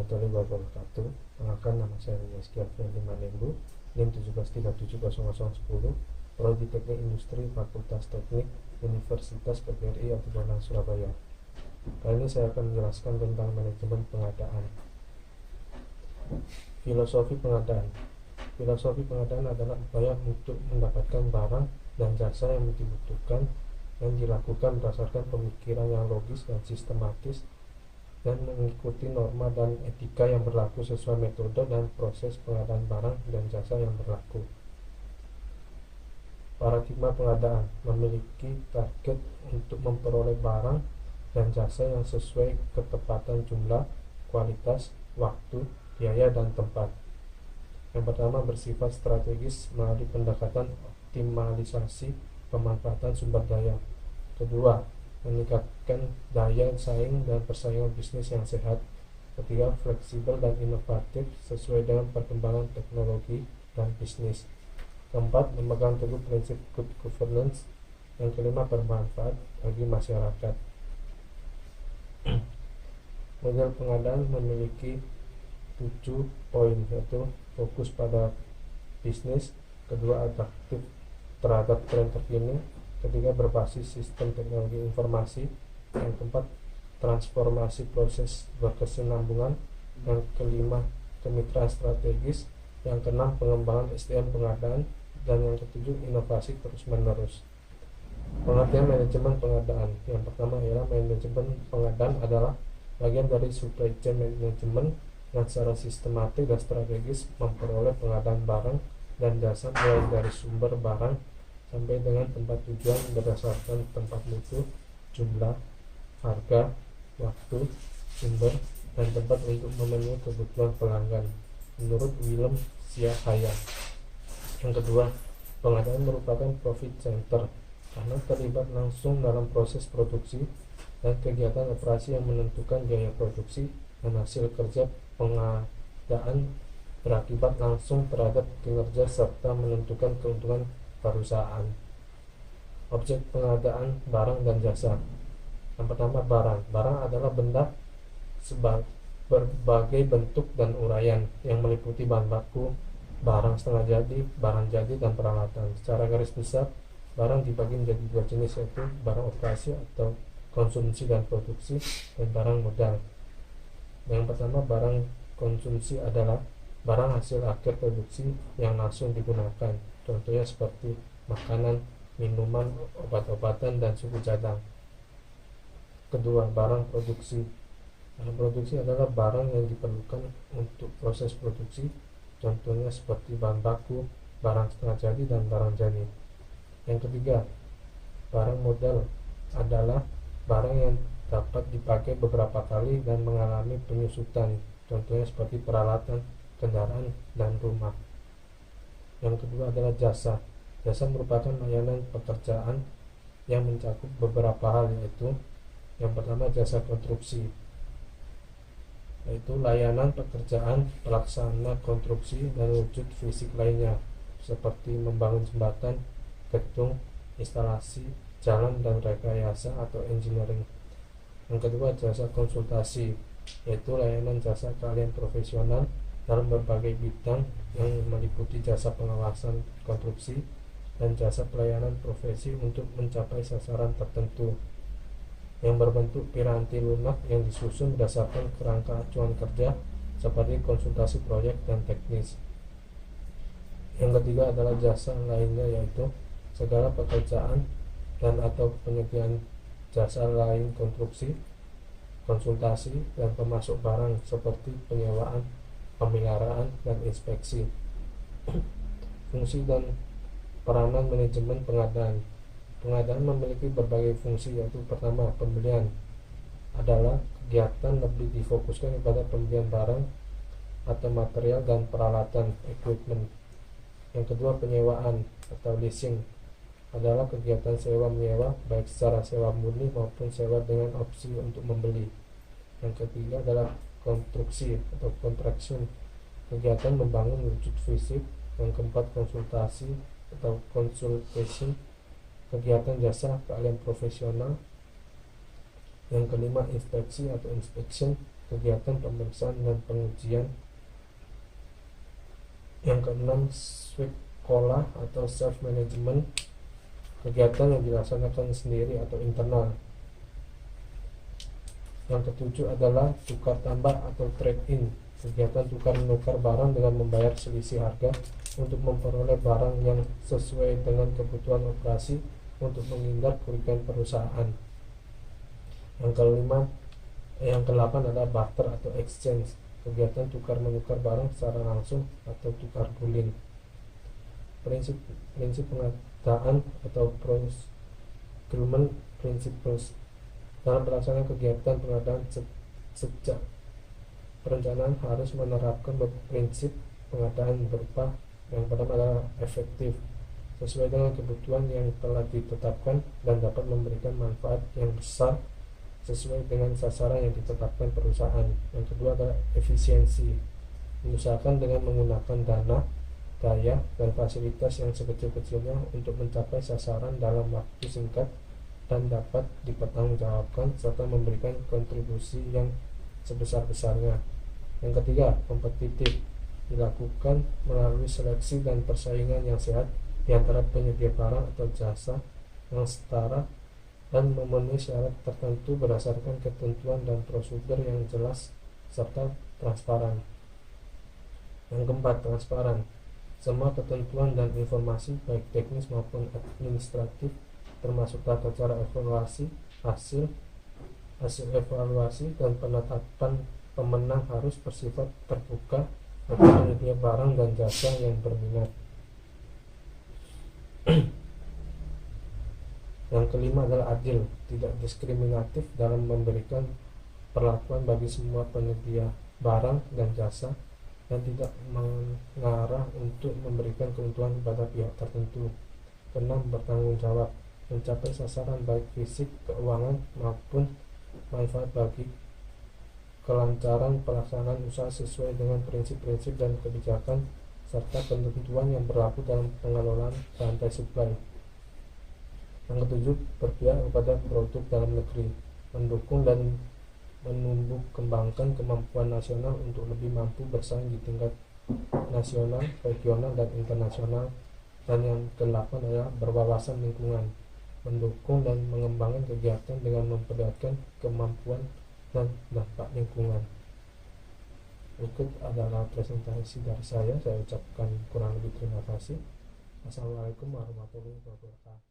warahmatullahi wabarakatuh. Perkenalkan, nama saya Rizky Alfiandi Manembu, NIM 17370010, Prodi Teknik Industri, Fakultas Teknik, Universitas PGRI Atubonan Surabaya. Kali ini saya akan menjelaskan tentang manajemen pengadaan. Filosofi pengadaan. Filosofi pengadaan adalah upaya untuk mendapatkan barang dan jasa yang dibutuhkan, yang dilakukan berdasarkan pemikiran yang logis dan sistematis dan mengikuti norma dan etika yang berlaku sesuai metode dan proses pengadaan barang dan jasa yang berlaku. Paradigma pengadaan memiliki target untuk memperoleh barang dan jasa yang sesuai ketepatan jumlah, kualitas, waktu, biaya, dan tempat. Yang pertama, bersifat strategis melalui pendekatan optimalisasi pemanfaatan sumber daya. Kedua, meningkatkan daya saing dan persaingan bisnis yang sehat. Ketiga, fleksibel dan inovatif sesuai dengan perkembangan teknologi dan bisnis. Keempat, memegang teguh prinsip good governance. Yang kelima, bermanfaat bagi masyarakat. Model pengadaan memiliki 7 poin, yaitu fokus pada bisnis, kedua adaptif terhadap tren terkini, ketiga berbasis sistem teknologi informasi, yang keempat transformasi proses berkesinambungan, yang kelima kemitraan strategis, yang keenam pengembangan SDM pengadaan, dan yang ketujuh inovasi terus menerus. Pengertian manajemen pengadaan. Yang pertama ialah manajemen pengadaan adalah bagian dari supply chain management yang secara sistematik dan strategis memperoleh pengadaan barang dan jasa mulai dari sumber barang sampai dengan tempat tujuan berdasarkan tempat mutu, jumlah, harga, waktu, sumber, dan tempat untuk memenuhi kebutuhan pelanggan, menurut Willem Siahaya. Yang kedua, pengadaan merupakan profit center karena terlibat langsung dalam proses produksi dan kegiatan operasi yang menentukan biaya produksi dan hasil kerja pengadaan berakibat langsung terhadap kinerja serta menentukan keuntungan perusahaan. Objek pengadaan barang dan jasa. Yang pertama, barang. Barang adalah benda berbagai bentuk dan uraian yang meliputi bahan baku, barang setengah jadi, barang jadi, dan peralatan. Secara garis besar, barang dibagi menjadi dua jenis, yaitu barang operasi atau konsumsi dan produksi, dan barang modal. Yang pertama, barang konsumsi adalah barang hasil akhir produksi yang langsung digunakan, contohnya seperti makanan, minuman, obat-obatan, dan suku cadang. Kedua, barang produksi. Barang produksi adalah barang yang diperlukan untuk proses produksi, contohnya seperti bahan baku, barang setengah jadi, dan barang jadi. Yang ketiga, barang modal adalah barang yang dapat dipakai beberapa kali dan mengalami penyusutan, contohnya seperti peralatan, kendaraan, dan rumah. Yang kedua adalah jasa. Jasa merupakan layanan pekerjaan yang mencakup beberapa hal, yaitu yang pertama jasa konstruksi, yaitu layanan pekerjaan pelaksana konstruksi dan wujud fisik lainnya seperti membangun jembatan, gedung, instalasi, jalan, dan rekayasa atau engineering. Yang kedua jasa konsultasi, yaitu layanan jasa keahlian profesional dalam berbagai bidang yang meliputi jasa pengawasan konstruksi dan jasa pelayanan profesi untuk mencapai sasaran tertentu, yang berbentuk piranti lunak yang disusun berdasarkan kerangka acuan kerja seperti konsultasi proyek dan teknis. Yang ketiga adalah jasa lainnya, yaitu segala pekerjaan dan atau penyediaan jasa lain konstruksi, konsultasi, dan pemasok barang seperti penyewaan, pemeliharaan, dan inspeksi. Fungsi dan peranan manajemen pengadaan. Pengadaan memiliki berbagai fungsi, yaitu pertama, pembelian adalah kegiatan lebih difokuskan kepada pembelian barang atau material dan peralatan equipment. Yang kedua, penyewaan atau leasing adalah kegiatan sewa menyewa baik secara sewa murni maupun sewa dengan opsi untuk membeli. Yang ketiga adalah konstruksi atau contraction, kegiatan membangun wujud fisik. Yang keempat, konsultasi atau consultation, kegiatan jasa keahlian profesional. Yang kelima, inspeksi atau inspection, kegiatan pemeriksaan dan pengujian. Yang keenam, sekolah atau self management, kegiatan yang dilaksanakan sendiri atau internal. Yang ketujuh adalah tukar tambah atau trade in, kegiatan tukar menukar barang dengan membayar selisih harga untuk memperoleh barang yang sesuai dengan kebutuhan operasi untuk menghindar kerugian perusahaan. Yang kedelapan adalah barter atau exchange, kegiatan tukar menukar barang secara langsung atau tukar guling. Prinsip pengadaan atau procurement principles, dalam pelaksanaan kegiatan pengadaan sejak perencanaan harus menerapkan beberapa prinsip pengadaan berupa yang pertama adalah efektif, sesuai dengan kebutuhan yang telah ditetapkan dan dapat memberikan manfaat yang besar sesuai dengan sasaran yang ditetapkan perusahaan. Yang kedua adalah efisiensi, diusahakan dengan menggunakan dana, daya, dan fasilitas yang sekecil-kecilnya untuk mencapai sasaran dalam waktu singkat dan dapat dipertanggungjawabkan serta memberikan kontribusi yang sebesar-besarnya. Yang ketiga, kompetitif, dilakukan melalui seleksi dan persaingan yang sehat di antara penyedia barang atau jasa yang setara dan memenuhi syarat tertentu berdasarkan ketentuan dan prosedur yang jelas serta transparan. Yang keempat, transparan, semua ketentuan dan informasi baik teknis maupun administratif termasuk tata cara evaluasi, hasil evaluasi dan penetapan pemenang harus bersifat terbuka bagi penyedia barang dan jasa yang berminat. Yang kelima adalah adil, tidak diskriminatif dalam memberikan perlakuan bagi semua penyedia barang dan jasa dan tidak mengarah untuk memberikan keuntungan kepada pihak tertentu. Keenam, bertanggung jawab, mencapai sasaran baik fisik, keuangan maupun manfaat bagi kelancaran pelaksanaan usaha sesuai dengan prinsip-prinsip dan kebijakan serta ketentuan yang berlaku dalam pengelolaan rantai supply. Yang ketujuh, berpihak kepada produk dalam negeri, mendukung dan menumbuh kembangkan kemampuan nasional untuk lebih mampu bersaing di tingkat nasional, regional, dan internasional. Dan yang kedelapan adalah berwawasan lingkungan, mendukung dan mengembangkan kegiatan dengan memperlihatkan kemampuan dan dampak lingkungan. Berikut adalah presentasi dari saya ucapkan kurang lebih terima kasih. Assalamualaikum warahmatullahi wabarakatuh.